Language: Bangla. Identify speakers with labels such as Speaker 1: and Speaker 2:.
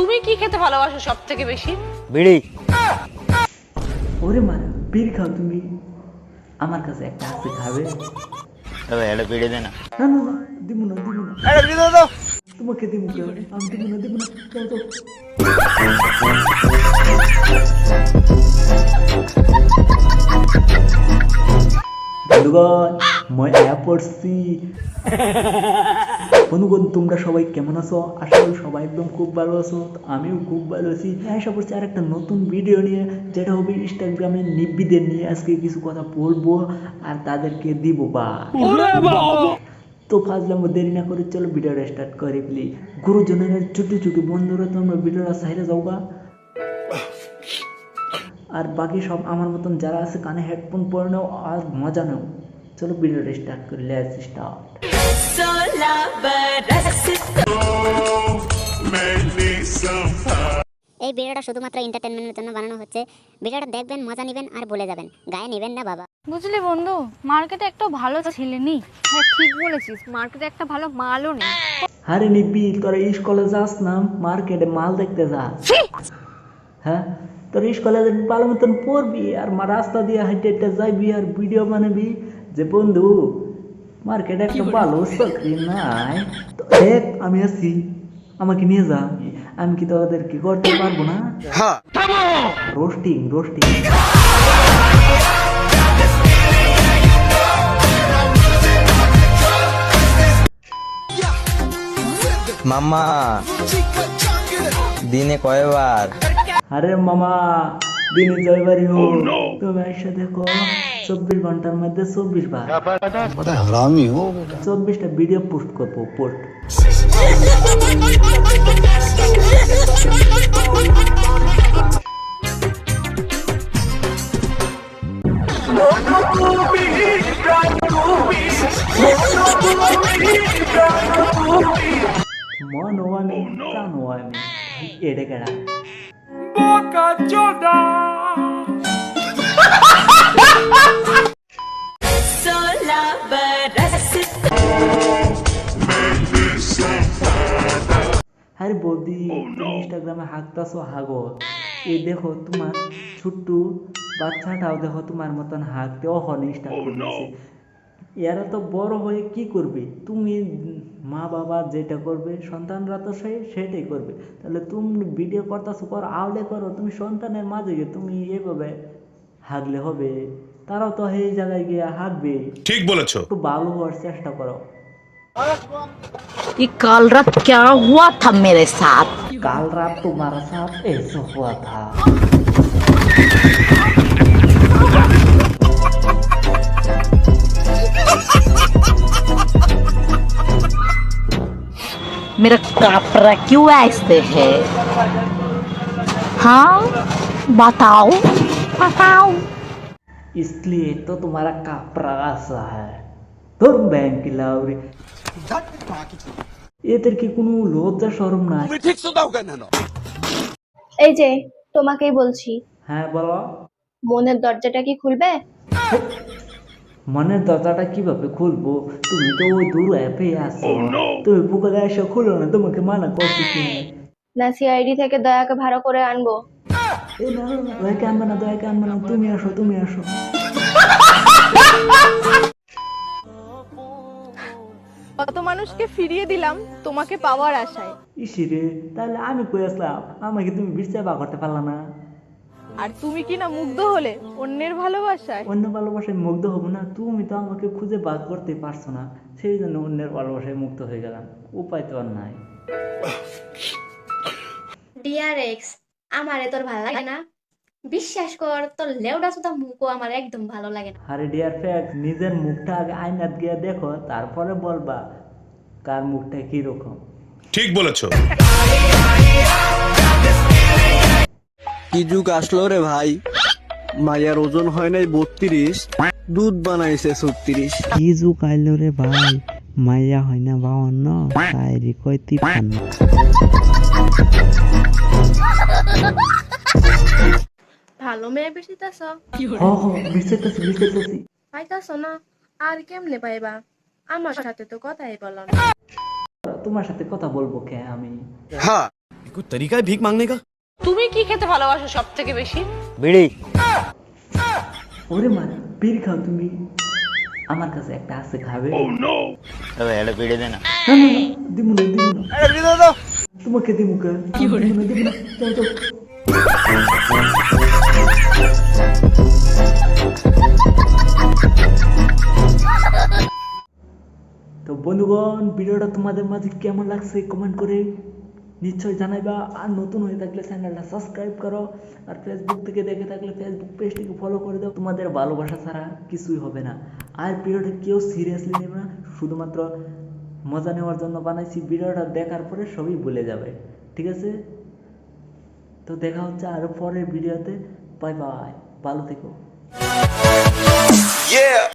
Speaker 1: তুমি কি খেতে ভালোবাসো সব থেকে বেশি?
Speaker 2: বিড়ি।
Speaker 3: ওরে মা, বিড়ি খাও তুমি? আমার কাছে একটা আছে, খাবে?
Speaker 2: তবে এটা বিড়ি দে না।
Speaker 3: না না না, দিব না দিব না।
Speaker 2: এটা বিড়ি দাও তো।
Speaker 3: তোমাকে দিব কেন? আমি দিব না দিব না, দাও দাও। বন্ধুগণ, মই আয়া পড়ছি। বন্ধুগণ, তোমরা সবাই কেমন আছো? আশা করি সবাই একদম খুব ভালো আছো। আমিও খুব ভালো আছি। আশা করছি আর একটা নতুন ভিডিও নিয়ে, যেটা হবে ইনস্টাগ্রামে নিব্বিদের নিয়ে আজকে কিছু কথা বলবো আর তাদেরকে দিব বা। তো ফাজলাম দেরি না করে চলো ভিডিওটা স্টার্ট করে প্লিজ। গুরুজনের ছোট ছোট বন্ধুরা তোমরা ভিডিওটা সাইডে যাও গা। আর বাকি সব আমার মতন যারা আছে কানে হেডফোন পরে নাও আর মজা নাও। চলো ভিডিওটা স্টার্ট করি, লেটস স্টার্ট।
Speaker 4: এই ভিডিওটা শুধুমাত্র এন্টারটেইনমেন্টের জন্য বানানো হচ্ছে। ভিডিওটা দেখবেন, মজা নেবেন আর বলে যাবেন, গায়ে নেবেন না বাবা।
Speaker 5: বুঝলি বন্ধু, মার্কেটে একটা ভালো ছেলে নেই। হ্যাঁ ঠিক বলেছিস, মার্কেটে একটা ভালো মালও নেই।
Speaker 3: আরে নিব্বি, তোরা স্কুলে যাস না, মার্কেটে মাল দেখতে যাস? হ্যাঁ, তোর স্কুলে ভালো মতন পড়বি আর রাস্তা দিয়ে হেঁটে হেঁটে যাইবি আর ভিডিও বানাবি যে বন্ধু মার্কেটে একটা ভালো চাকরি নাই। তো দেখ আমি আছি, আমাকে নিয়ে যা। আমি কি তোদের কি করতে পারবো না? Roasting roasting.
Speaker 2: মামা দিনে কয়বার?
Speaker 3: আরে মামা, দিনে জয়বারি হোক। তুমি এসে দেখো 24 ঘন্টার মধ্যে 24 বার।
Speaker 6: हरामी हो
Speaker 3: 24টা ভিডিও পোস্ট করবো, পোস্ট। মন ও আমি, প্রাণ ও আমি, এডে কেডা? আরে বৌদি, তুমি ইনস্টাগ্রামে হাঁকতাছো হাগো। এই দেখো তোমার ছোট্ট বাচ্চাটাও দেখো তোমার মতন হাঁকতে অহন স্টার্ট করতেছে। এরা তো বড় হয়ে কি করবে? তুমি মা বাবা যেটা করবে সন্তানরা তো সেটাই করবে। তাহলে তুমি ভিডিও করতেছো, করো, আউলে করো। তুমি সন্তানের মাঝে গিয়ে তুমি এভাবে হাগলে হবে? তারাও তো এই জায়গায় গিয়ে হাঁকবে। ঠিক বলেছো, একটু ভালো হওয়ার চেষ্টা করো।
Speaker 7: ये कल रात क्या हुआ था मेरे साथ?
Speaker 3: काल रात तुम्हारा साथ ऐसा हुआ था।
Speaker 7: मेरा कपड़ा क्यों ऐसे है? हाँ बताओ बताओ।
Speaker 3: इसलिए तो तुम्हारा कपड़ा ऐसा है। তোর ব্যাংক লাউরি, এদের কি কোনো লজ্জা শরম নাই?
Speaker 8: এই যে তোমাকেই বলছি,
Speaker 3: হ্যাঁ বলো।
Speaker 8: মনের দরজাটা কি খুলবে?
Speaker 3: মনের দরজাটা কিভাবে খুলবো? তুমি তো ওই দূর অ্যাপে আছো। তুমি পুকুরে এসে খুলো না, তোমাকে মানা করছি কি?
Speaker 8: না সিআইডি থেকে দয়াকে ভাড়া করে আনবো?
Speaker 3: এই না না, দয়াকে আনবে না, দয়াকে আনবে না। তুমি আসো, তুমি আসো।
Speaker 5: কত মানুষকে ফিরিয়ে দিলাম তোমাকে পাওয়ার আশায়।
Speaker 3: ইসিরে, তাহলে আমি কই আসলাম? আমাকে তুমি বিশ্বাস বা করতে পারলা না?
Speaker 5: আর তুমি কি না মুগ্ধ হলে অন্যের ভালোবাসায়?
Speaker 3: অন্য ভালোবাসায় মুগ্ধ হবো না? তুমি তো আমাকে খুঁজে বার করতে পারছো না, সেই জন্য অন্যের ভালোবাসায় মুগ্ধ হয়ে গেলাম। উপায় তো আর নাই।
Speaker 8: ডিয়ার এক্স, আমারে তোর ভালো লাগে না? বিশ্বাস কর, তোর লেউডা সুদা মুখও আমার একদম ভালো লাগে না।
Speaker 3: আরে ডিয়ার ফ্যাক্ট, নিজের মুখটা আগে আয়নাত গিয়ে দেখো, তারপরে বলবা কার মুখটা কি রকম।
Speaker 9: ঠিক বলেছো।
Speaker 6: কি যুগ আসলো রে ভাই, মায়ের ওজন হয় নাই 32, দুধ বানাইছে 36।
Speaker 3: কি যুগ আইলো রে ভাই, মাইয়া হয় না 52, তাইরি কই 53।
Speaker 8: ভালো মেয়ে বেশিতাছ?
Speaker 3: বিস্তারিত
Speaker 8: পাইতাছ না? আর কেমনে পাইবা? আমার সাথে তো কথাই বলো না।
Speaker 3: তোমার সাথে কথা বলবো কে আমি?
Speaker 6: कोई तरीका है भीख मांगने का?
Speaker 1: তুমি কি খেতে ভালোবাসো সব থেকে বেশি?
Speaker 2: বিড়ি।
Speaker 3: ওরে মা বিড়ি খাও তুমি, আমার কাছে একটা আছে খাবে?
Speaker 2: তবে এটা বিড়ি দে না।
Speaker 3: না না না, দিমু না দিমু না,
Speaker 2: এটা বিড়ি দাও।
Speaker 3: তোমাকে দিমু কে? দিমু না দিমু না, যাও যাও। তো বন্ধুগণ, ভিডিওটা তোমাদের মাঝে কেমন লাগছে কমেন্ট করে নিশ্চয়ই জানাইবা। আর নতুন হয়ে থাকলে চ্যানেলটা সাবস্ক্রাইব করো, আর ফেসবুক থেকে দেখে থাকলে ফেসবুক পেজটিকে ফলো করে দাও। তোমাদের ভালোবাসা ছাড়া কিছুই হবে না। আর ভিডিওটা কেউ সিরিয়াসলি নেবে না, শুধুমাত্র মজা নেওয়ার জন্য বানাইছি। ভিডিওটা দেখার পরে সবই ভুলে যাবে, ঠিক আছে? তো দেখা হচ্ছে আরো পরের ভিডিওতে। বাই বাই, ভালো থেকো।